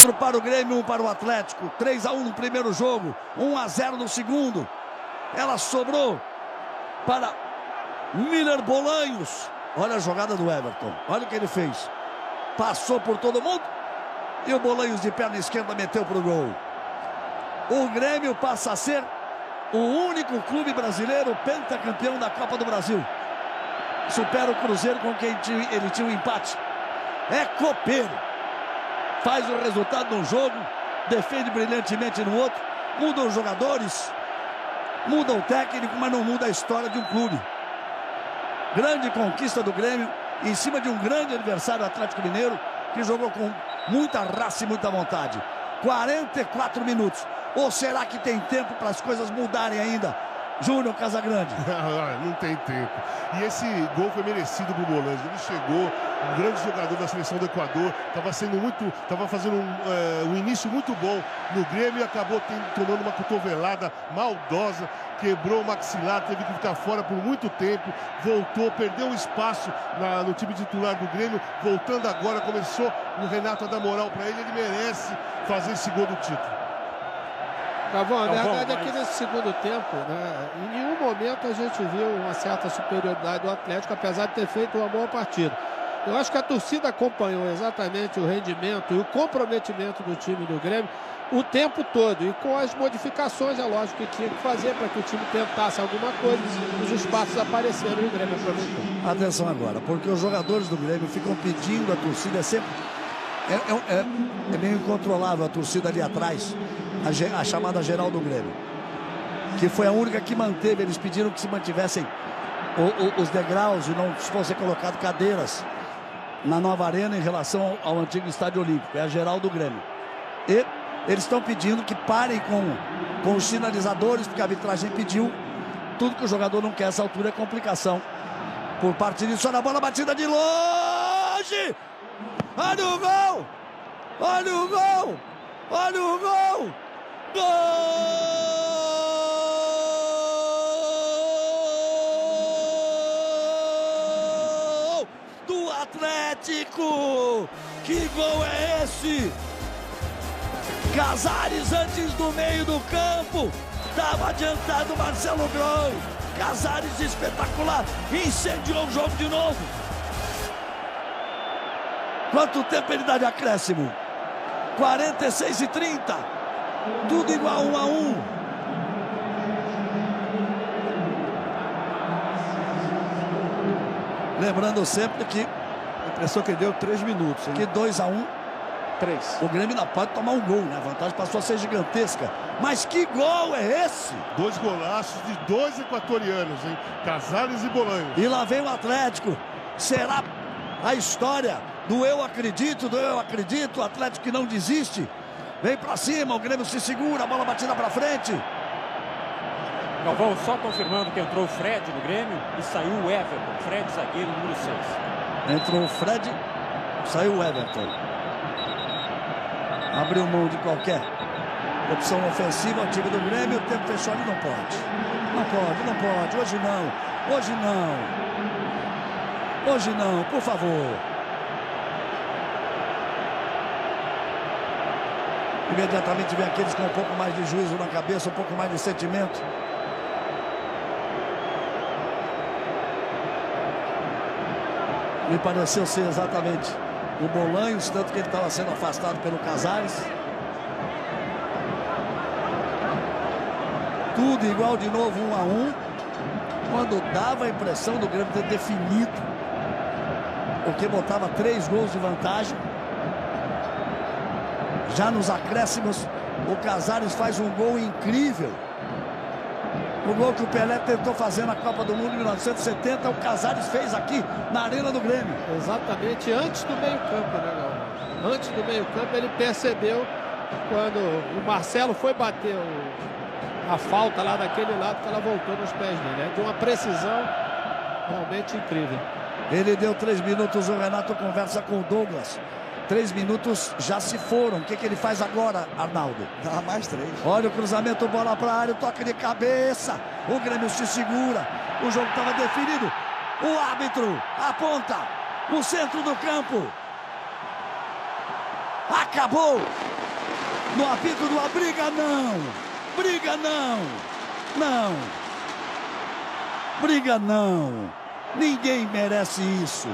4 para o Grêmio, 1 para o Atlético. 3-1 no primeiro jogo, 1-0 no segundo. Ela sobrou para Miller Bolanhos. Olha a jogada do Everton. Olha o que ele fez. Passou por todo mundo e o Bolanhos de perna esquerda meteu para o gol. O Grêmio passa a ser o único clube brasileiro pentacampeão da Copa do Brasil. Supera o Cruzeiro, com quem ele tinha um empate. É copeiro. Faz o resultado num jogo, defende brilhantemente no outro, muda os jogadores, muda o técnico, mas não muda a história de um clube. Grande conquista do Grêmio, em cima de um grande adversário, Atlético Mineiro, que jogou com muita raça e muita vontade. 44 minutos. Ou será que tem tempo para as coisas mudarem ainda? Júnior Casagrande. Não tem tempo. E esse gol foi merecido pro Bolanhos. Ele chegou, um grande jogador da seleção do Equador, estava fazendo um início muito bom no Grêmio e acabou tomando uma cotovelada maldosa, quebrou o maxilar, teve que ficar fora por muito tempo, voltou, perdeu um espaço no time titular do Grêmio, voltando agora, começou o Renato a dar moral para ele merece fazer esse gol do título. Galvão, a verdade é que nesse segundo tempo, né, em nenhum momento a gente viu uma certa superioridade do Atlético, apesar de ter feito uma boa partida. Eu acho que a torcida acompanhou exatamente o rendimento e o comprometimento do time do Grêmio o tempo todo, e com as modificações, é lógico, que tinha que fazer para que o time tentasse alguma coisa, os espaços apareceram e o Grêmio aproveitou. Atenção agora, porque os jogadores do Grêmio ficam pedindo a torcida sempre. É meio incontrolável a torcida ali atrás, a chamada geral do Grêmio, que foi a única que manteve. Eles pediram que se mantivessem os degraus e não fossem colocadas cadeiras na nova arena em relação ao antigo estádio olímpico. É a geral do Grêmio. E eles estão pedindo que parem com os sinalizadores, porque a arbitragem pediu. Tudo que o jogador não quer essa altura é complicação por parte disso. Olha a bola batida de longe. Olha o gol! Olha o gol! Olha o gol! Gol do Atlético! Que gol é esse? Casares antes do meio do campo. Estava adiantado Marcelo Groi. Casares espetacular. Incendiou o jogo de novo. Quanto tempo ele dá de acréscimo? 46:30. Tudo igual, 1-1. Lembrando sempre que a impressão que deu 3 minutos. Hein? Que 2-1. 3. O Grêmio ainda pode tomar um gol, né? A vantagem passou a ser gigantesca. Mas que gol é esse? 2 golaços de 2 equatorianos, hein? Casares e Bolanhos. E lá vem o Atlético. Será a história do eu acredito, o Atlético que não desiste. Vem pra cima, o Grêmio se segura, a bola batida pra frente. Galvão, só confirmando que entrou o Fred no Grêmio e saiu o Everton. Fred, zagueiro, número 6. Entrou o Fred, saiu o Everton. Abriu mão de qualquer opção ofensiva ao time do Grêmio. O tempo fechou ali, não pode. Não pode. Hoje não. Hoje não, por favor. Imediatamente vem aqueles com um pouco mais de juízo na cabeça, um pouco mais de sentimento. Me pareceu ser exatamente o Bolanhos, tanto que ele estava sendo afastado pelo Casares. Tudo igual de novo, 1-1. Quando dava a impressão do Grêmio ter definido, porque botava 3 gols de vantagem. Já nos acréscimos, o Casares faz um gol incrível. O gol que o Pelé tentou fazer na Copa do Mundo em 1970, o Casares fez aqui na Arena do Grêmio. Exatamente, antes do meio-campo, né, Galvão? Antes do meio-campo, ele percebeu quando o Marcelo foi bater a falta lá daquele lado, que ela voltou nos pés dele. Né? De uma precisão realmente incrível. Ele deu 3 minutos, o Renato conversa com o Douglas. 3 minutos já se foram. O que ele faz agora, Arnaldo? Dá mais 3. Olha o cruzamento, bola para a área, toque de cabeça. O Grêmio se segura. O jogo estava definido. O árbitro aponta o centro do campo. Acabou. no apito do briga não. Briga não. Não. Briga não. Ninguém merece isso.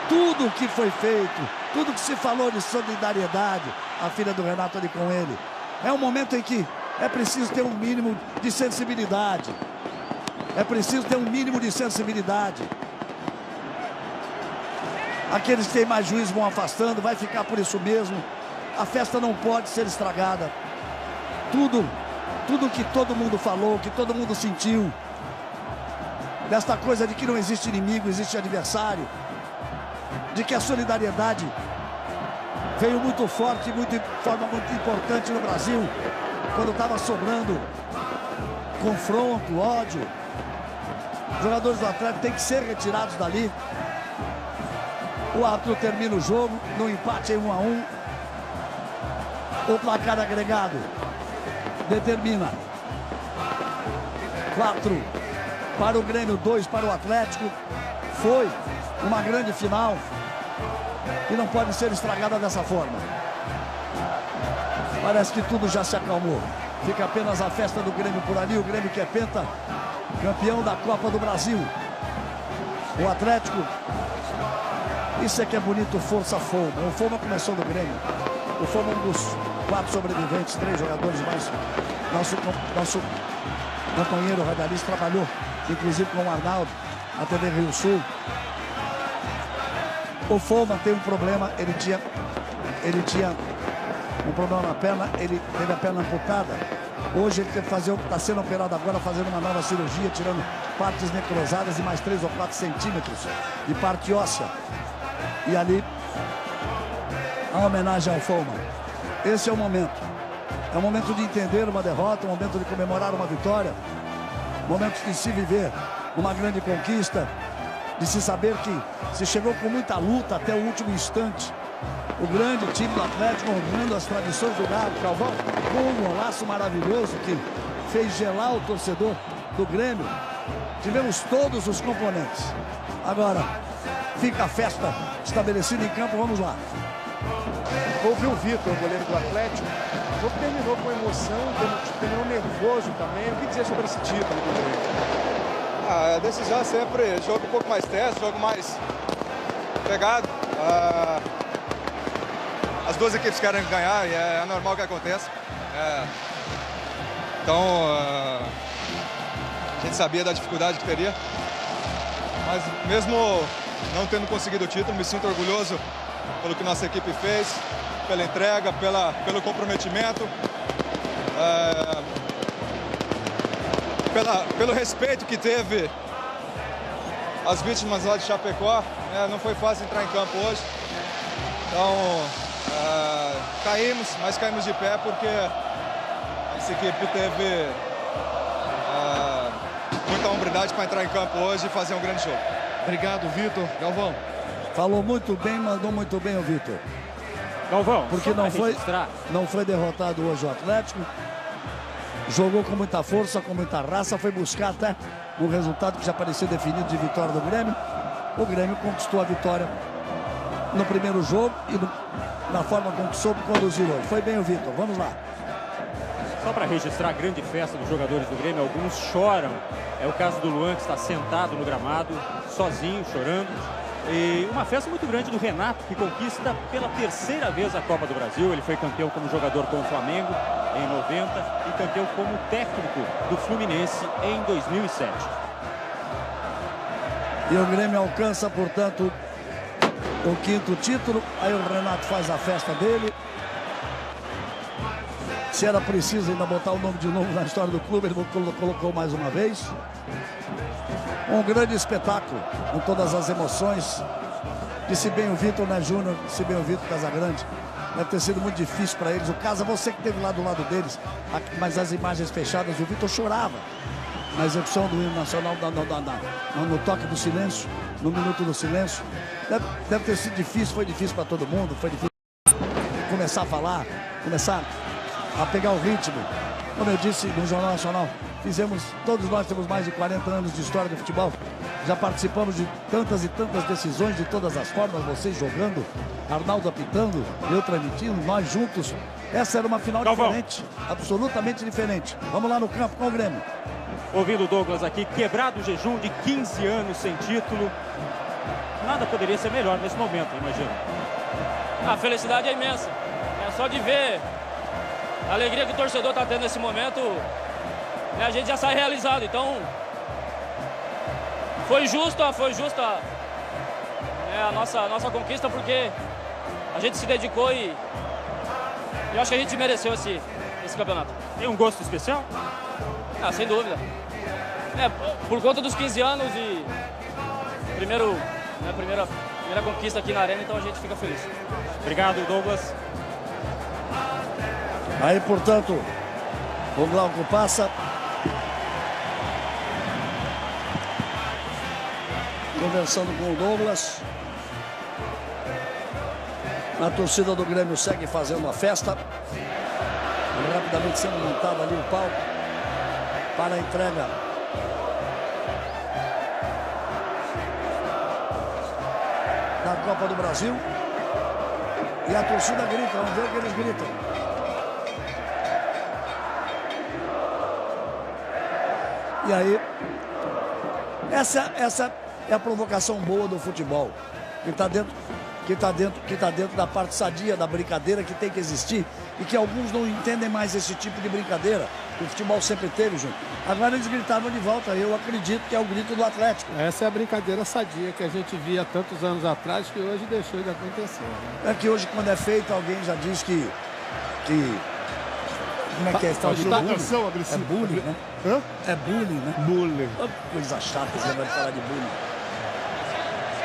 Tudo que foi feito, tudo que se falou de solidariedade, a filha do Renato ali com ele, é um momento em que é preciso ter um mínimo de sensibilidade. É preciso ter um mínimo de sensibilidade. Aqueles que têm mais juízo vão afastando, vai ficar por isso mesmo. A festa não pode ser estragada. Tudo que todo mundo falou, que todo mundo sentiu, desta coisa de que não existe inimigo, existe adversário, de que a solidariedade veio muito forte, de forma muito importante no Brasil, quando estava sobrando confronto, ódio. Os jogadores do Atlético têm que ser retirados dali. O árbitro termina o jogo no empate em 1-1. O placar agregado determina 4 para o Grêmio, 2 para o Atlético. Foi uma grande final que não pode ser estragada dessa forma. Parece que tudo já se acalmou. Fica apenas a festa do Grêmio por ali. O Grêmio que é campeão da Copa do Brasil. O Atlético, isso é que é bonito, força Foma. O Foma começou no Grêmio. O Foma é um dos 4 sobreviventes, 3 jogadores mais. Nosso companheiro radialista trabalhou, inclusive com o Arnaldo, na TV Rio Sul. O Foma tem um problema, ele tinha um problema na perna, ele teve a perna amputada. Hoje ele está sendo operado agora, fazendo uma nova cirurgia, tirando partes necrosadas e mais 3 ou 4 centímetros de parte óssea. E ali, a homenagem ao Foma. Esse é o momento. É o momento de entender uma derrota, um momento de comemorar uma vitória, um momento de se viver uma grande conquista, de se saber que se chegou com muita luta até o último instante. O grande time do Atlético honrando as tradições do Galo, Calvão, com um golaço maravilhoso que fez gelar o torcedor do Grêmio. Tivemos todos os componentes. Agora, fica a festa estabelecida em campo, vamos lá. Ouviu o Vitor, o goleiro do Atlético. O jogo terminou com emoção, terminou nervoso também. O que dizer sobre esse título do Grêmio? A decisão é sempre jogo um pouco mais tenso, jogo mais pegado. As duas equipes querem ganhar e é normal que aconteça. Então, a gente sabia da dificuldade que teria. Mas mesmo não tendo conseguido o título, me sinto orgulhoso pelo que nossa equipe fez, pela entrega, pelo comprometimento, pelo respeito que teve as vítimas lá de Chapecó. Não foi fácil entrar em campo hoje. Então, caímos, mas caímos de pé porque essa equipe teve muita hombridade para entrar em campo hoje e fazer um grande jogo. Obrigado, Vitor. Galvão. Falou muito bem, mandou muito bem o Vitor. Galvão, porque não foi derrotado hoje o Atlético. Jogou com muita força, com muita raça, foi buscar até um resultado que já parecia definido de vitória do Grêmio. O Grêmio conquistou a vitória no primeiro jogo e na forma como soube conduzir hoje. Foi bem o Vitor, vamos lá. Só para registrar a grande festa dos jogadores do Grêmio, alguns choram. É o caso do Luan, que está sentado no gramado, sozinho, chorando. E uma festa muito grande do Renato, que conquista pela 3ª vez a Copa do Brasil. Ele foi campeão como jogador com o Flamengo em 90 e campeão como técnico do Fluminense em 2007. E o Grêmio alcança, portanto, o 5º título. Aí o Renato faz a festa dele. Se era preciso ainda botar o nome de novo na história do clube, ele colocou mais uma vez. Um grande espetáculo, com todas as emoções. Disse bem o Vitor, né, Júnior? Disse bem o Vitor Casagrande. Deve ter sido muito difícil para eles. O Casa, você que esteve lá do lado deles, mas as imagens fechadas, o Vitor chorava na execução do hino nacional, no toque do silêncio, no minuto do silêncio. Deve ter sido difícil, foi difícil para todo mundo, foi difícil começar a falar, começar a pegar o ritmo. Como eu disse no Jornal Nacional, Todos nós temos mais de 40 anos de história do futebol. Já participamos de tantas e tantas decisões de todas as formas, vocês jogando, Arnaldo apitando, eu transmitindo, nós juntos. Essa era uma final diferente, absolutamente diferente. Vamos lá no campo com o Grêmio. Ouvindo o Douglas aqui, quebrado o jejum de 15 anos sem título. Nada poderia ser melhor nesse momento, imagino. A felicidade é imensa. É só de ver a alegria que o torcedor está tendo nesse momento, né, a gente já sai realizado. Então, foi justa a nossa conquista, porque a gente se dedicou e eu acho que a gente mereceu esse campeonato. Tem um gosto especial? Ah, sem dúvida. Por conta dos 15 anos e primeira conquista aqui na Arena, então a gente fica feliz. Obrigado, Douglas. Aí, portanto, o Glauco passa. Conversando com o Douglas. A torcida do Grêmio segue fazendo a festa. Rapidamente sendo montado ali o palco para a entrega da Copa do Brasil. E a torcida grita, vamos ver o que eles gritam. E aí, essa é a provocação boa do futebol, que está dentro da parte sadia da brincadeira que tem que existir e que alguns não entendem mais esse tipo de brincadeira que o futebol sempre teve, junto. Agora eles gritavam de volta, eu acredito que é o grito do Atlético. Essa é a brincadeira sadia que a gente via tantos anos atrás, que hoje deixou de acontecer, né? É que hoje, quando é feito, alguém já diz que como é que é esse tal de provocação bullying? agressiva. É bullying, né? Hã? É bullying, né? Bullying. Coisa chata, você vai falar de bullying.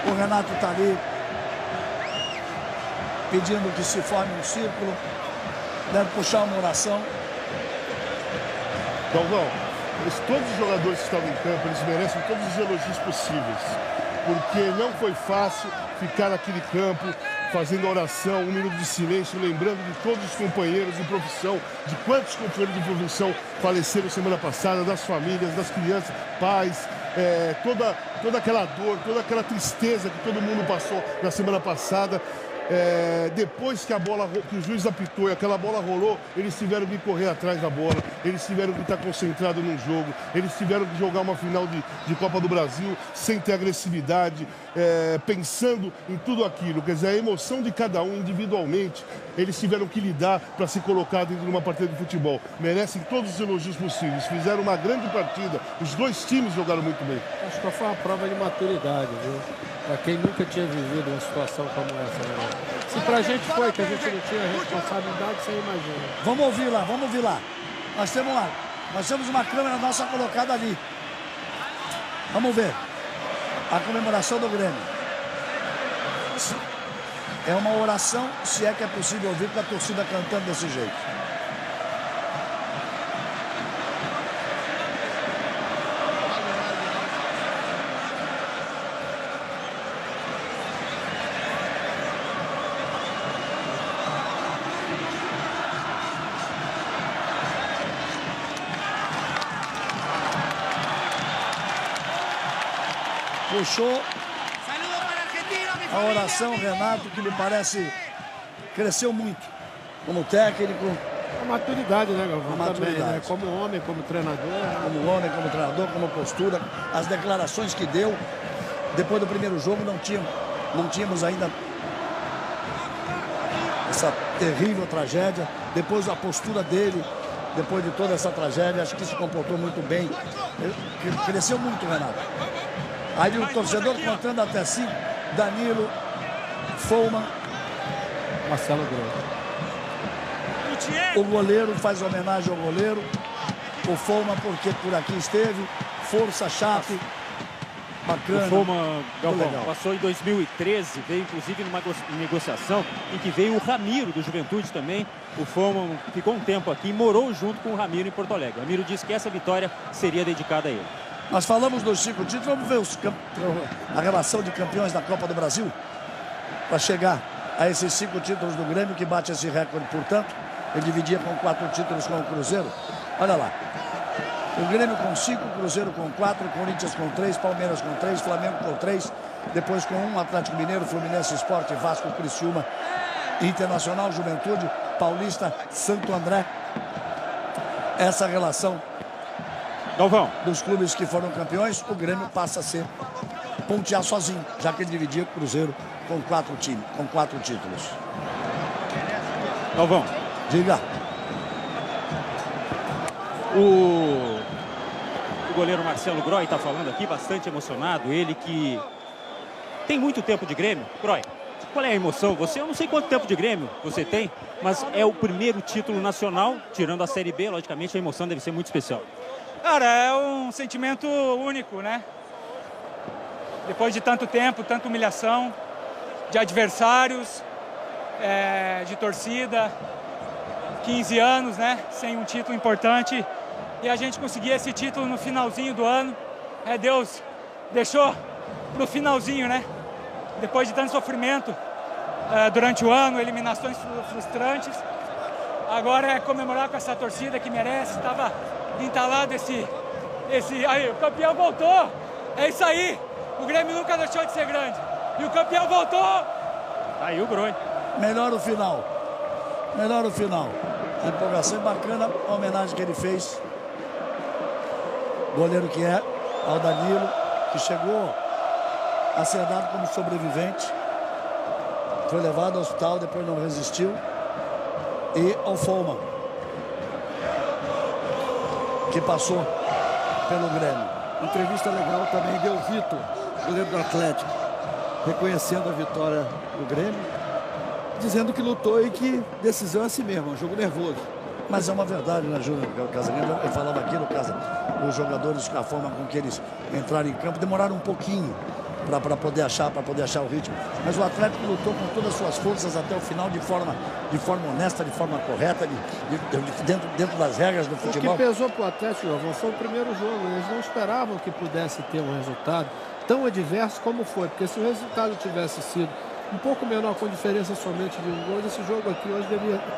O Renato está ali pedindo que se forme um círculo, deve puxar uma oração. Galvão, todos os jogadores que estavam em campo, eles merecem todos os elogios possíveis, porque não foi fácil ficar naquele campo fazendo a oração, um minuto de silêncio, lembrando de todos os companheiros de profissão, de quantos companheiros de profissão faleceram semana passada, das famílias, das crianças, pais, toda aquela dor, toda aquela tristeza que todo mundo passou na semana passada. Depois que o juiz apitou e aquela bola rolou, eles tiveram que correr atrás da bola, eles tiveram que estar concentrados no jogo, eles tiveram que jogar uma final de Copa do Brasil sem ter agressividade, pensando em tudo aquilo. Quer dizer, a emoção de cada um individualmente, eles tiveram que lidar para se colocar dentro de uma partida de futebol. Merecem todos os elogios possíveis, fizeram uma grande partida, os dois times jogaram muito bem. Acho que foi uma prova de maturidade, viu? Para quem nunca tinha vivido uma situação como essa, né? Se pra gente foi que a gente não tinha responsabilidade, você imagina. Vamos ouvir lá. Nós temos uma câmera nossa colocada ali. Vamos ver a comemoração do Grêmio. É uma oração, se é que é possível ouvir com a torcida cantando desse jeito. Puxou a oração, Renato, que me parece cresceu muito como técnico. A maturidade, né, Galvão? A maturidade. Também, né? Como homem, como treinador. Como homem, como treinador, como postura. As declarações que deu depois do primeiro jogo não tínhamos ainda essa terrível tragédia. Depois a postura dele, depois de toda essa tragédia, acho que se comportou muito bem. Cresceu muito, Renato. Aí o torcedor contando até 5, Danilo, Follmann, Marcelo Grande. O goleiro faz homenagem ao goleiro, o Follmann porque por aqui esteve, força, Chape, bacana. O Follmann, Galvão, legal. passou em 2013, veio inclusive numa negociação em que veio o Ramiro do Juventude também. O Follmann ficou um tempo aqui e morou junto com o Ramiro em Porto Alegre. O Ramiro disse que essa vitória seria dedicada a ele. Nós falamos dos 5 títulos, vamos ver a relação de campeões da Copa do Brasil para chegar a esses 5 títulos do Grêmio, que bate esse recorde, portanto. Ele dividia com 4 títulos com o Cruzeiro. Olha lá. O Grêmio com 5, Cruzeiro com 4, Corinthians com 3, Palmeiras com 3, Flamengo com 3, depois com 1, Atlético Mineiro, Fluminense, Sport, Vasco, Criciúma, Internacional, Juventude, Paulista, Santo André. Essa relação Galvão. dos clubes que foram campeões, o Grêmio passa a ser pontear sozinho, já que ele dividia com o Cruzeiro com 4 títulos. Galvão. Diga. O goleiro Marcelo Groy está falando aqui, bastante emocionado. Ele que tem muito tempo de Grêmio. Groy, qual é a emoção? Eu não sei quanto tempo de Grêmio você tem, mas é o primeiro título nacional, tirando a Série B, logicamente a emoção deve ser muito especial. Cara, é um sentimento único, né? Depois de tanto tempo, tanta humilhação, de adversários, de torcida, 15 anos, né? Sem um título importante. E a gente conseguir esse título no finalzinho do ano. Deus deixou pro finalzinho, né? Depois de tanto sofrimento durante o ano, eliminações frustrantes. Agora é comemorar com essa torcida que merece. Estava entalado esse... Aí, o campeão voltou! É isso aí! O Grêmio nunca deixou de ser grande. E o campeão voltou! Aí o Groy. Melhor o final. Melhor o final. A empolgação bacana, a homenagem que ele fez. Goleiro que é, ao Danilo, que chegou a ser dado como sobrevivente. Foi levado ao hospital, depois não resistiu. E ao Foman, que passou pelo Grêmio. Entrevista legal também deu Vitor, goleiro do Atlético, reconhecendo a vitória do Grêmio, dizendo que lutou e que decisão é assim mesmo, um jogo nervoso. Mas é uma verdade, né, Júnior? Eu falava aqui no caso, os jogadores, a forma com que eles entraram em campo, demoraram um pouquinho para poder achar o ritmo. Mas o Atlético lutou com todas as suas forças até o final de forma honesta, de forma correta, dentro das regras do futebol. O que pesou para o Atlético, Galvão, foi o primeiro jogo. Eles não esperavam que pudesse ter um resultado tão adverso como foi. Porque se o resultado tivesse sido um pouco menor, com diferença somente de um gol, esse jogo aqui hoje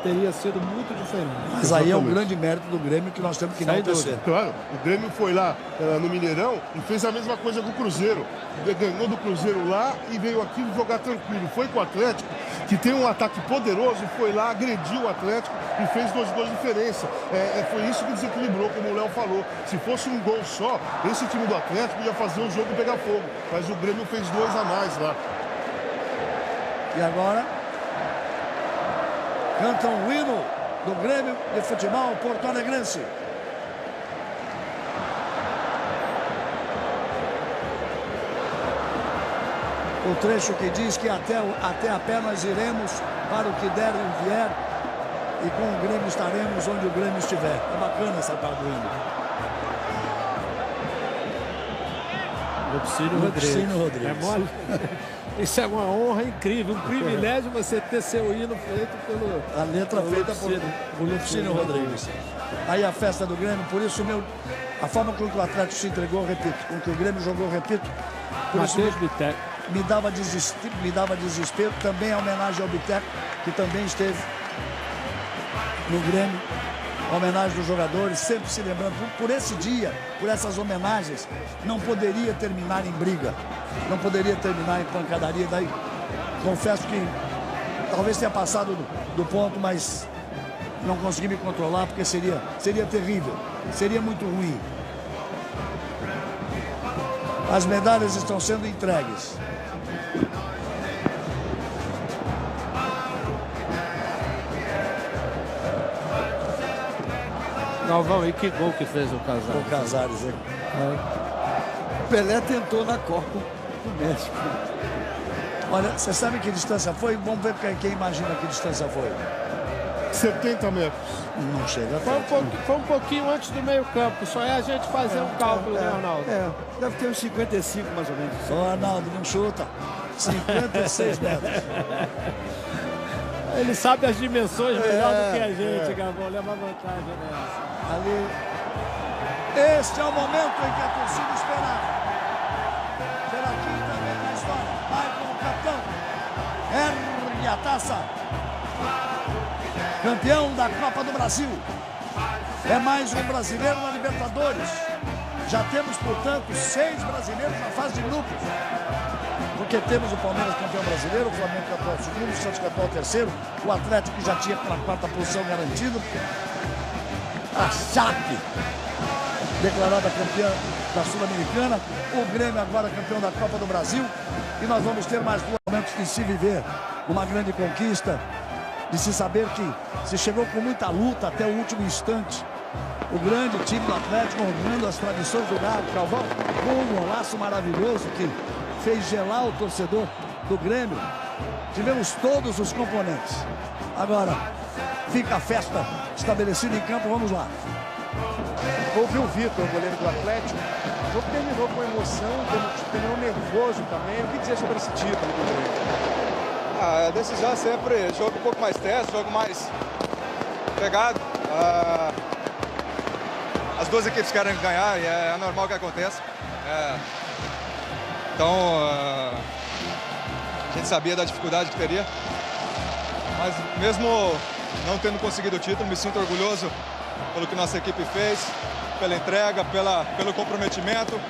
teria sido muito diferente. Mas aí é um grande mérito do Grêmio que nós temos que não torcer. Claro, o Grêmio foi lá no Mineirão e fez a mesma coisa com o Cruzeiro. Ganhou do Cruzeiro lá e veio aqui jogar tranquilo. Foi com o Atlético, que tem um ataque poderoso, foi lá, agrediu o Atlético e fez 2 gols de diferença. Foi isso que desequilibrou, como o Léo falou. Se fosse um gol só, esse time do Atlético ia fazer o jogo pegar fogo. Mas o Grêmio fez 2 a mais lá. E agora, cantam o hino do Grêmio de futebol porto-alegrense. O trecho que diz que até a pé nós iremos, para o que der e vier, e com o Grêmio estaremos onde o Grêmio estiver. É bacana essa parte do hino. Lupicínio Rodrigues. É mole? Isso é uma honra incrível, um privilégio você ter seu hino feito pelo... A letra feita por Lupicínio Rodrigues. Aí a festa do Grêmio, por isso a forma com que o Atlético se entregou, repito, com que o Grêmio jogou, repito, por isso me dava desespero, também a homenagem ao Biteco, que também esteve no Grêmio, a homenagem dos jogadores, sempre se lembrando, por esse dia, por essas homenagens, não poderia terminar em briga, não poderia terminar em pancadaria. Daí, confesso que talvez tenha passado do ponto, mas não consegui me controlar, porque seria terrível, seria muito ruim. As medalhas estão sendo entregues. Galvão, e que gol que fez o Casares? O Casares, hein? O Pelé tentou na Copa do México. Olha, você sabe que distância foi? Vamos ver quem imagina que distância foi. 70 metros. Não chega. Foi um pouquinho antes do meio campo. Só é a gente fazer um cálculo, né, Arnaldo? Deve ter uns 55 mais ou menos. Ô, Arnaldo, não chuta. 56 metros. Ele sabe as dimensões melhor do que a gente, Galvão. Leva vantagem nessa. Ali. Este é o momento em que a torcida esperava. Pela quinta vez na história. Vai com o capitão. Ergue a taça. Campeão da Copa do Brasil. É mais um brasileiro na Libertadores. Já temos, portanto, 6 brasileiros na fase de grupos. Porque temos o Palmeiras campeão brasileiro, o Flamengo campeão segundo, o Santos campeão terceiro, o Atlético que já tinha pela 4ª posição garantida. A Chape, declarada campeã da Sul-Americana. O Grêmio agora campeão da Copa do Brasil. E nós vamos ter mais 2 momentos de se viver uma grande conquista, de se saber que se chegou com muita luta até o último instante. O grande time do Atlético honrando as tradições do Galo, Calvão, com um golaço maravilhoso que fez gelar o torcedor do Grêmio. Tivemos todos os componentes. Agora, fica a festa estabelecida em campo, vamos lá. Houve o Vitor, goleiro do Atlético. O jogo terminou com emoção, terminou nervoso também. O que dizer sobre esse título do Grêmio? A decisão é sempre jogo um pouco mais tenso, jogo mais pegado. As 2 equipes querem ganhar e é normal que aconteça. Então, a gente sabia da dificuldade que teria. Mas mesmo não tendo conseguido o título, me sinto orgulhoso pelo que nossa equipe fez, pela entrega, pelo comprometimento,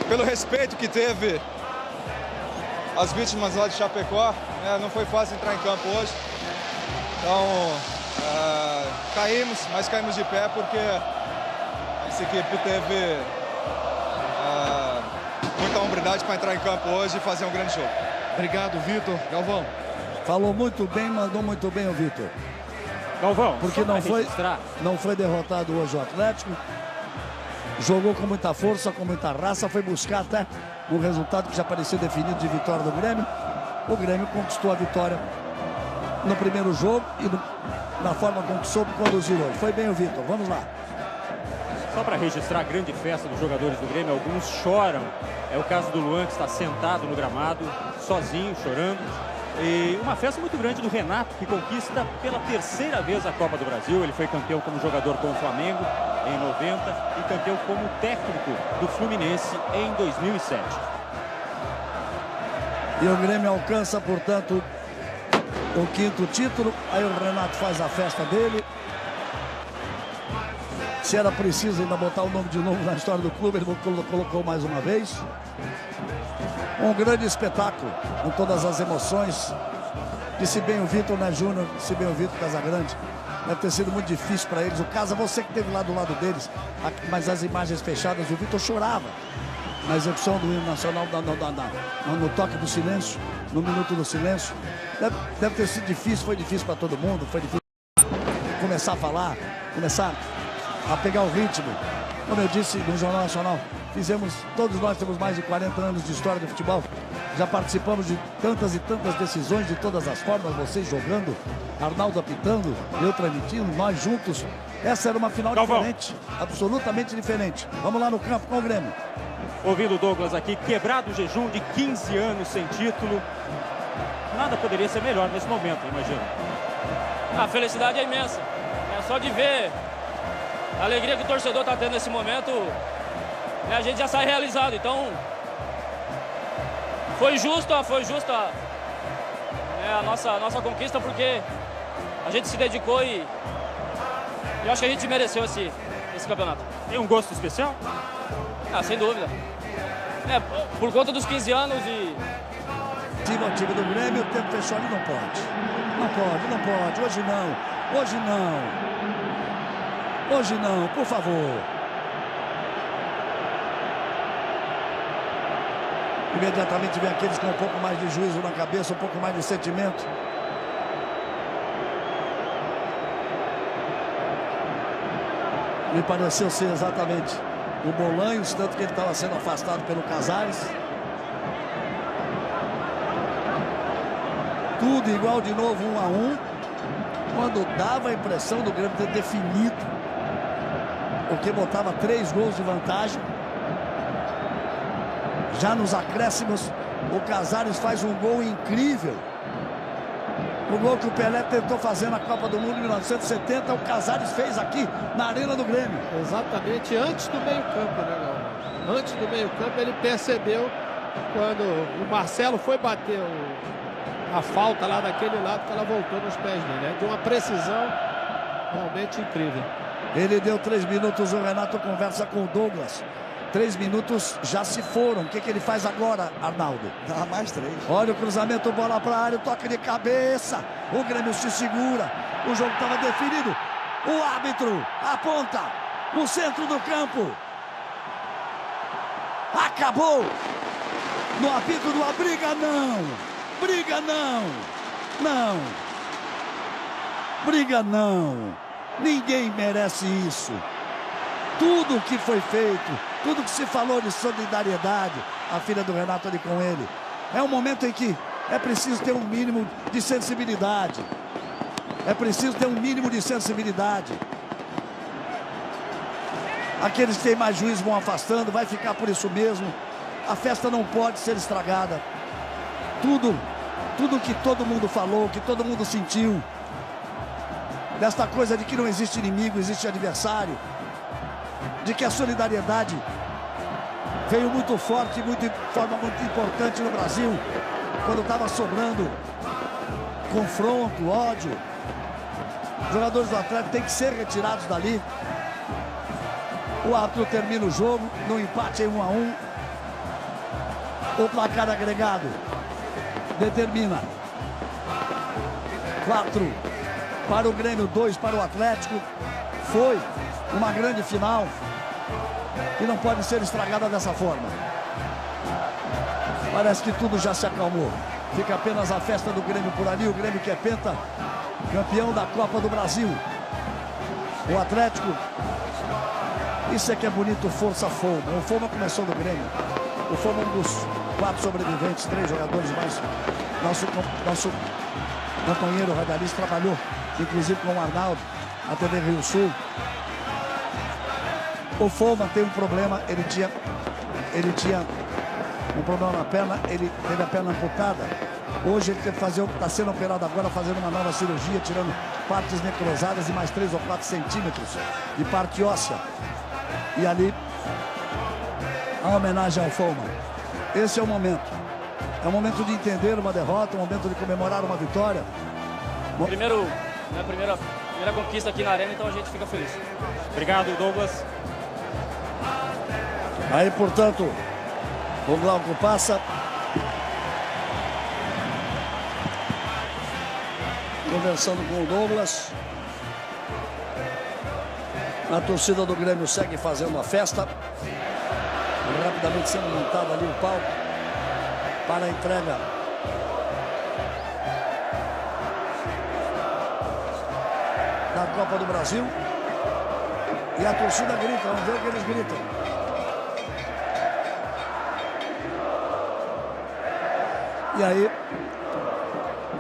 pelo respeito que teve as vítimas lá de Chapecó. Não foi fácil entrar em campo hoje. Então, caímos, mas caímos de pé porque essa equipe teve muita hombridade para entrar em campo hoje e fazer um grande jogo. Obrigado, Vitor. Galvão. Falou muito bem, mandou muito bem o Vitor. Galvão, porque não foi derrotado hoje o Atlético. Jogou com muita força, com muita raça, foi buscar até um resultado que já parecia definido de vitória do Grêmio. O Grêmio conquistou a vitória no primeiro jogo e na forma como soube conduzir hoje. Foi bem o Vitor, vamos lá. Só para registrar a grande festa dos jogadores do Grêmio, alguns choram. É o caso do Luan, que está sentado no gramado, sozinho, chorando. E uma festa muito grande do Renato, que conquista pela 3ª vez a Copa do Brasil. Ele foi campeão como jogador com o Flamengo em 90 e campeão como técnico do Fluminense em 2007. E o Grêmio alcança, portanto, o 5º título. Aí o Renato faz a festa dele. Se era preciso ainda botar o nome de novo na história do clube, ele colocou mais uma vez. Um grande espetáculo, com todas as emoções. Disse bem o Vitor, né, Júnior? Disse bem o Vitor Casagrande. Deve ter sido muito difícil para eles. O Casa, você que esteve lá do lado deles, mas as imagens fechadas, o Vitor chorava na execução do hino nacional, no toque do silêncio, no minuto do silêncio. Deve ter sido difícil, foi difícil para todo mundo. Foi difícil começar a falar, começar a pegar o ritmo. Como eu disse no Jornal Nacional, todos nós temos mais de 40 anos de história do futebol. Já participamos de tantas e tantas decisões, de todas as formas, vocês jogando, Arnaldo apitando, eu transmitindo, nós juntos. Essa era uma final diferente, absolutamente diferente. Vamos lá no campo com o Grêmio. Ouvindo o Douglas aqui, quebrado o jejum de 15 anos sem título. Nada poderia ser melhor nesse momento, imagino. A felicidade é imensa. É só de ver a alegria que o torcedor está tendo nesse momento, a gente já sai realizado. Então, foi justa a nossa conquista, porque a gente se dedicou e eu acho que a gente mereceu esse campeonato. Tem um gosto especial? Sem dúvida. Por conta dos 15 anos e... Time do Grêmio, o tempo fechou ali, não pode. Não pode, hoje não, por favor. Imediatamente vem aqueles com um pouco mais de juízo na cabeça, um pouco mais de sentimento. Me pareceu ser exatamente o Bolanhos, tanto que ele estava sendo afastado pelo Casares. Tudo igual de novo, 1 a 1. Quando dava a impressão do Grêmio ter definido, porque botava 3 gols de vantagem. Já nos acréscimos, o Casares faz um gol incrível. O gol que o Pelé tentou fazer na Copa do Mundo em 1970, o Casares fez aqui na Arena do Grêmio. Exatamente, antes do meio-campo, né, Galvão? Antes do meio-campo, ele percebeu quando o Marcelo foi bater a falta lá daquele lado que ela voltou nos pés dele. É de uma precisão realmente incrível. Ele deu 3 minutos, o Renato conversa com o Douglas. 3 minutos já se foram. O que ele faz agora, Arnaldo? Dá mais 3. Olha o cruzamento, bola para a área, o toque de cabeça. O Grêmio se segura. O jogo estava definido. O árbitro aponta no centro do campo. Acabou. No apito do briga não. Briga não. Não. Briga não. Ninguém merece isso. Tudo que foi feito, tudo que se falou de solidariedade, a filha do Renato ali com ele, é um momento em que é preciso ter um mínimo de sensibilidade. É preciso ter um mínimo de sensibilidade. Aqueles que têm mais juízo vão afastando, vai ficar por isso mesmo. A festa não pode ser estragada. Tudo que todo mundo falou, que todo mundo sentiu, desta coisa de que não existe inimigo, existe adversário, de que a solidariedade veio muito forte, de forma muito importante no Brasil, quando estava sobrando confronto, ódio. Os jogadores do Atlético têm que ser retirados dali. O árbitro termina o jogo no empate em 1-1. O placar agregado determina 4 para o Grêmio, 2 para o Atlético. Foi uma grande final que não pode ser estragada dessa forma. Parece que tudo já se acalmou. Fica apenas a festa do Grêmio por ali. O Grêmio que é campeão da Copa do Brasil. O Atlético, isso é que é bonito, força Foma. O Foma começou no Grêmio. O Foma é um dos 4 sobreviventes, 3 jogadores mais. Nosso companheiro radialista trabalhou, inclusive com o Arnaldo, a TV Rio Sul. O Foma tem um problema, ele tinha um problema na perna, ele teve a perna amputada. Hoje ele está sendo operado agora, fazendo uma nova cirurgia, tirando partes necrosadas e mais 3 ou 4 centímetros de parte óssea. E ali, a homenagem ao Foma. Esse é o momento. É o momento de entender uma derrota, o momento de comemorar uma vitória. Primeira conquista aqui na Arena, então a gente fica feliz. Obrigado, Douglas. Aí, portanto, o Glauco passa. Conversando com o Douglas. A torcida do Grêmio segue fazendo a festa. Rapidamente sendo montado ali o palco para a entrega da Copa do Brasil. E a torcida grita, vamos ver o que eles gritam. E aí,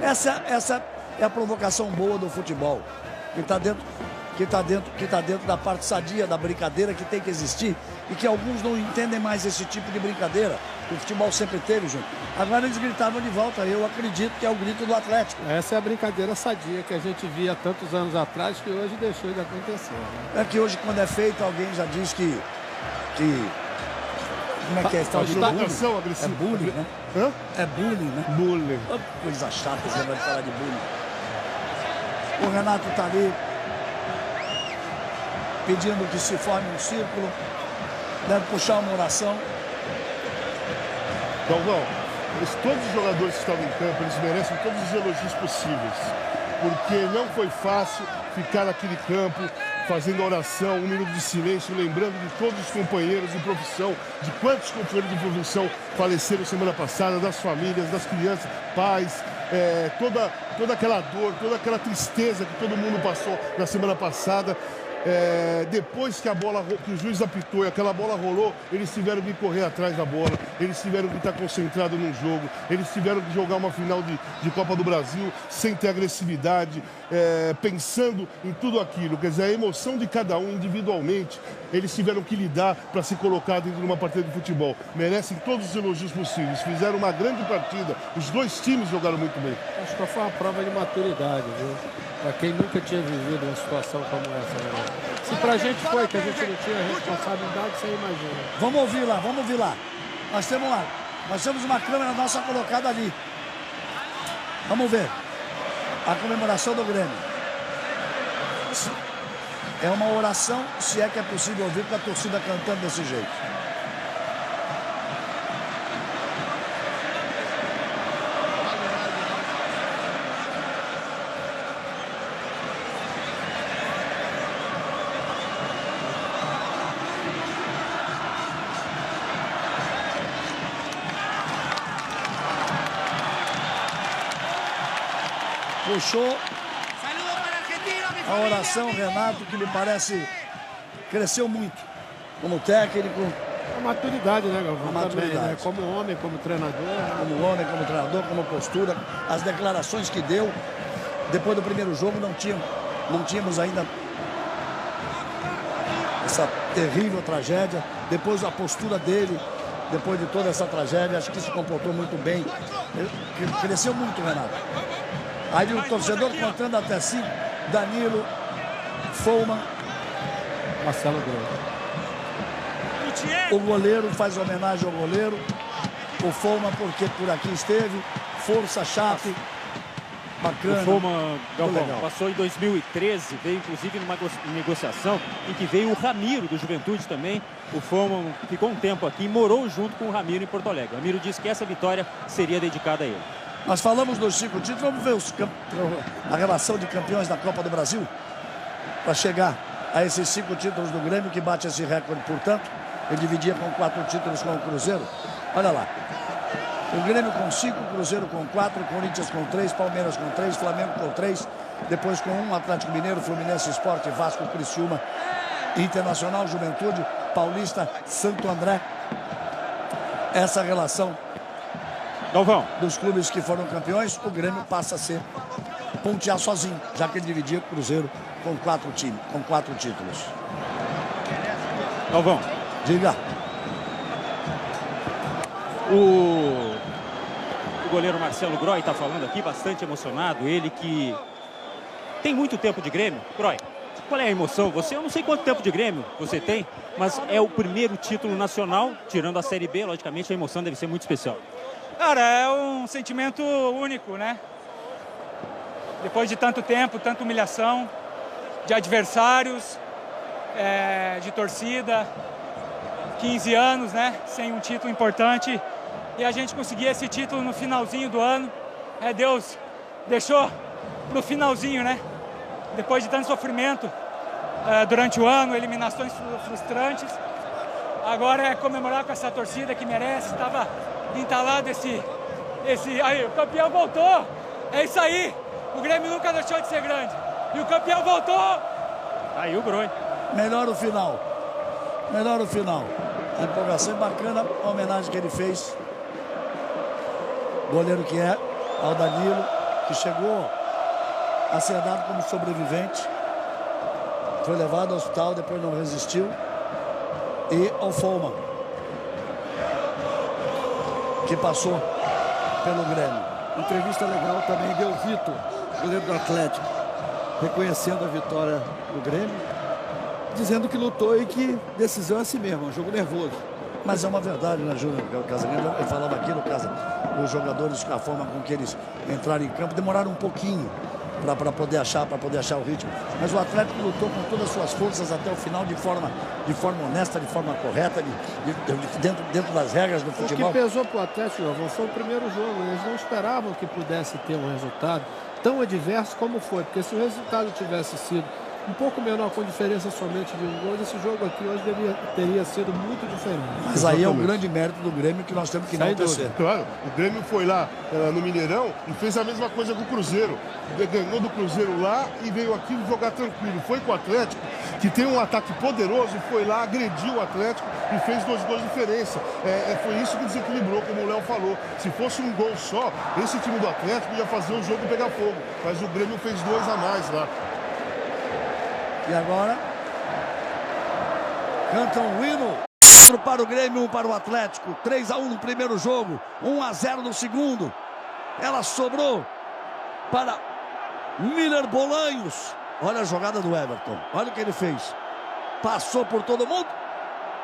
essa é a provocação boa do futebol, que está dentro da parte sadia da brincadeira que tem que existir e que alguns não entendem mais esse tipo de brincadeira que o futebol sempre teve, junto. Agora eles gritavam de volta, eu acredito que é o grito do Atlético. Essa é a brincadeira sadia que a gente via tantos anos atrás, que hoje deixou de acontecer, né? É que hoje, quando é feito, alguém já diz que como é que é? Provocação agressiva. É bullying, né? Hã? É bullying, né? Bullying. Coisa chata, você vai falar de bullying. O Renato está ali pedindo que se forme um círculo, deve puxar uma oração. Galvão, todos os jogadores que estavam em campo, eles merecem todos os elogios possíveis, porque não foi fácil ficar naquele campo fazendo oração, 1 minuto de silêncio, lembrando de todos os companheiros de profissão, de quantos companheiros de profissão faleceram semana passada, das famílias, das crianças, pais, toda aquela dor, toda aquela tristeza que todo mundo passou na semana passada. Depois que o juiz apitou e aquela bola rolou, eles tiveram que correr atrás da bola, eles tiveram que estar concentrados num jogo, eles tiveram que jogar uma final de Copa do Brasil sem ter agressividade, pensando em tudo aquilo. Quer dizer, a emoção de cada um individualmente, eles tiveram que lidar para se colocar dentro de uma partida de futebol. Merecem todos os elogios possíveis, fizeram uma grande partida, os dois times jogaram muito bem. Acho que foi uma prova de maturidade, viu? Para quem nunca tinha vivido uma situação como essa, né? Se pra gente foi, que a gente não tinha responsabilidade, você imagina. Vamos ouvir lá. Nós temos uma câmera nossa colocada ali. Vamos ver a comemoração do Grêmio. É uma oração, se é que é possível ouvir com a torcida cantando desse jeito. Puxou a oração, Renato, que me parece cresceu muito como técnico. A maturidade, né, Galvão? A maturidade. Também, né? Como homem, como treinador. Como homem, como treinador, como postura. As declarações que deu depois do primeiro jogo não tínhamos ainda essa terrível tragédia. Depois a postura dele, depois de toda essa tragédia, acho que se comportou muito bem. Cresceu muito, Renato. Aí o torcedor contando até 5, Danilo, Follmann, Marcelo Groi. O goleiro faz homenagem ao goleiro, o Follmann porque por aqui esteve, força, Chape, bacana. O Follmann, Galvão, passou em 2013, veio inclusive numa negociação em que veio o Ramiro do Juventude também. O Follmann ficou um tempo aqui e morou junto com o Ramiro em Porto Alegre. O Ramiro disse que essa vitória seria dedicada a ele. Nós falamos dos 5 títulos, vamos ver a relação de campeões da Copa do Brasil para chegar a esses 5 títulos do Grêmio, que bate esse recorde, portanto. Ele dividia com 4 títulos com o Cruzeiro. Olha lá. O Grêmio com 5, Cruzeiro com 4, Corinthians com 3, Palmeiras com 3, Flamengo com 3, depois com 1, Atlético Mineiro, Fluminense, Sport, Vasco, Criciúma, Internacional, Juventude, Paulista, Santo André. Essa relação Galvão, dos clubes que foram campeões, o Grêmio passa a ser pontear sozinho, já que ele dividia o Cruzeiro com 4 títulos. Galvão, diga. O goleiro Marcelo Groi está falando aqui, bastante emocionado. Ele que tem muito tempo de Grêmio. Groi, qual é a emoção? Eu não sei quanto tempo de Grêmio você tem, mas é o primeiro título nacional, tirando a Série B, logicamente a emoção deve ser muito especial. Cara, é um sentimento único, né? Depois de tanto tempo, tanta humilhação, de adversários, de torcida, 15 anos, né? Sem um título importante. E a gente conseguir esse título no finalzinho do ano. Deus deixou no finalzinho, né? Depois de tanto sofrimento durante o ano, eliminações frustrantes. Agora é comemorar com essa torcida que merece. Estava entalado esse... Aí, o campeão voltou! É isso aí! O Grêmio nunca deixou de ser grande. E o campeão voltou! Aí o Groi. Melhor o final. Melhor o final. A empolgação é bacana, a homenagem que ele fez. Goleiro que é, ao Danilo, que chegou a ser dado como sobrevivente. Foi levado ao hospital, depois não resistiu. E ao Follmann, que passou pelo Grêmio. Entrevista legal também deu Vitor, goleiro do Atlético, reconhecendo a vitória do Grêmio, dizendo que lutou e que decisão é assim mesmo, um jogo nervoso. Mas é uma verdade, né, Júnior Casagrande? Eu falava aqui no caso dos jogadores, com a forma com que eles entraram em campo, demoraram um pouquinho para poder achar o ritmo. Mas o Atlético lutou com todas as suas forças até o final de forma honesta, de forma correta, dentro das regras do futebol. O que pesou para o Atlético, Galvão, foi o primeiro jogo. Eles não esperavam que pudesse ter um resultado tão adverso como foi. Porque se o resultado tivesse sido um pouco menor, com diferença somente de um gol, esse jogo aqui hoje teria sido muito diferente. Mas aí é um grande mérito do Grêmio que nós temos que não torcer. Claro, o Grêmio foi lá no Mineirão e fez a mesma coisa com o Cruzeiro. Ganhou do Cruzeiro lá e veio aqui jogar tranquilo. Foi com o Atlético, que tem um ataque poderoso, foi lá, agrediu o Atlético e fez 2 gols de diferença. Foi isso que desequilibrou, como o Léo falou. Se fosse um gol só, esse time do Atlético ia fazer o jogo pegar fogo. Mas o Grêmio fez 2 a mais lá. E agora, cantam o hino. Para o Grêmio, 1 para o Atlético. 3-1 no primeiro jogo, 1-0 no segundo. Ela sobrou para Miller Bolanhos. Olha a jogada do Everton. Olha o que ele fez. Passou por todo mundo.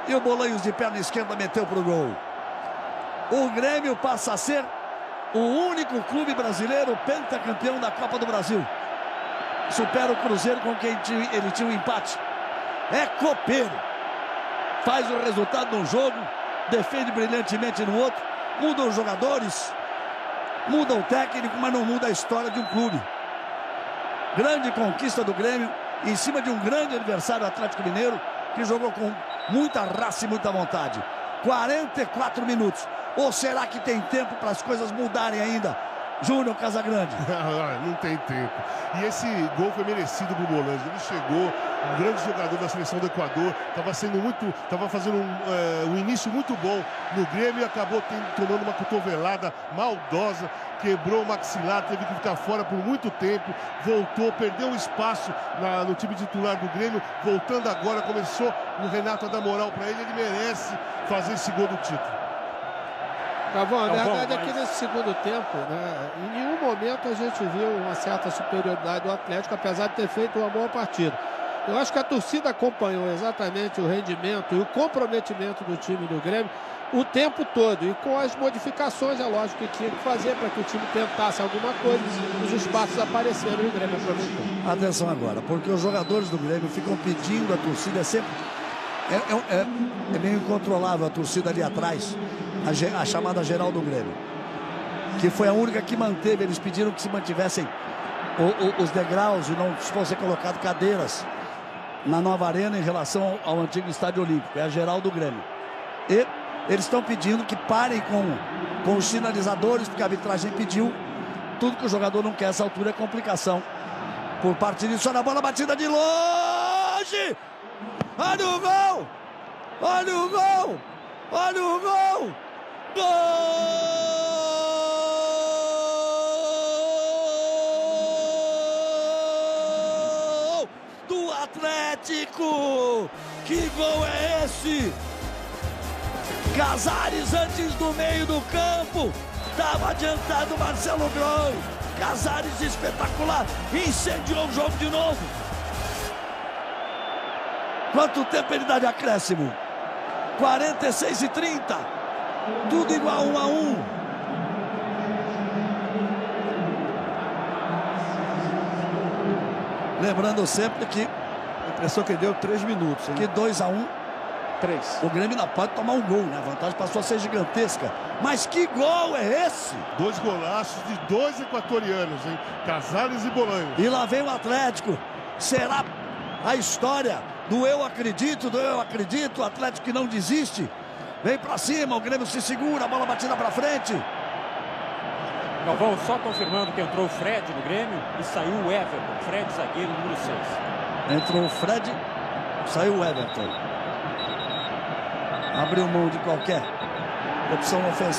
E o Bolanhos de perna esquerda meteu para o gol. O Grêmio passa a ser o único clube brasileiro pentacampeão da Copa do Brasil. Supera o Cruzeiro, com quem ele tinha um empate. É copeiro. Faz o resultado num jogo, defende brilhantemente no outro, muda os jogadores, muda o técnico, mas não muda a história de um clube. Grande conquista do Grêmio, em cima de um grande adversário, Atlético Mineiro, que jogou com muita raça e muita vontade. 44 minutos. Ou será que tem tempo para as coisas mudarem ainda? Júnior Casagrande. Não tem tempo. E esse gol foi merecido pro Bolanhos. Ele chegou, um grande jogador da seleção do Equador, estava fazendo um início muito bom no Grêmio e acabou tomando uma cotovelada maldosa, quebrou o maxilar, teve que ficar fora por muito tempo, voltou, perdeu o espaço no time titular do Grêmio, voltando agora, começou o Renato a dar moral para ele merece fazer esse gol do título. Galvão, a verdade é que nesse segundo tempo, né, em nenhum momento a gente viu uma certa superioridade do Atlético, apesar de ter feito uma boa partida. Eu acho que a torcida acompanhou exatamente o rendimento e o comprometimento do time do Grêmio o tempo todo, e com as modificações, é lógico, que tinha que fazer para que o time tentasse alguma coisa, os espaços apareceram e o Grêmio aproveitou. Atenção agora, porque os jogadores do Grêmio ficam pedindo a torcida, sempre é meio incontrolável a torcida ali atrás, a chamada geral do Grêmio, que foi a única que manteve. Eles pediram que se mantivessem os degraus e não fossem colocadas cadeiras na nova arena em relação ao antigo estádio olímpico. É a geral do Grêmio. E eles estão pedindo que parem com os sinalizadores, porque a arbitragem pediu. Tudo que o jogador não quer essa altura é complicação por parte disso. Olha a bola batida de longe. Olha o gol! Olha o gol! Olha o gol! Gol do Atlético! Que gol é esse? Casares antes do meio do campo. Estava adiantado o Marcelo Groi. Casares espetacular. Incendiou o jogo de novo. Quanto tempo ele dá de acréscimo? 46:30. Tudo igual, 1-1. Lembrando sempre que a impressão que deu 3 minutos. Hein? Que 2-1. 3. O Grêmio ainda pode tomar um gol, né? A vantagem passou a ser gigantesca. Mas que gol é esse? 2 golaços de 2 equatorianos, hein? Casares e Bolanhos. E lá vem o Atlético. Será a história do eu acredito, o Atlético que não desiste. Vem pra cima, o Grêmio se segura, a bola batida pra frente. Galvão, só confirmando que entrou o Fred no Grêmio e saiu o Everton. Fred, zagueiro, número 6. Entrou o Fred, saiu o Everton. Abriu mão de qualquer opção ofensiva.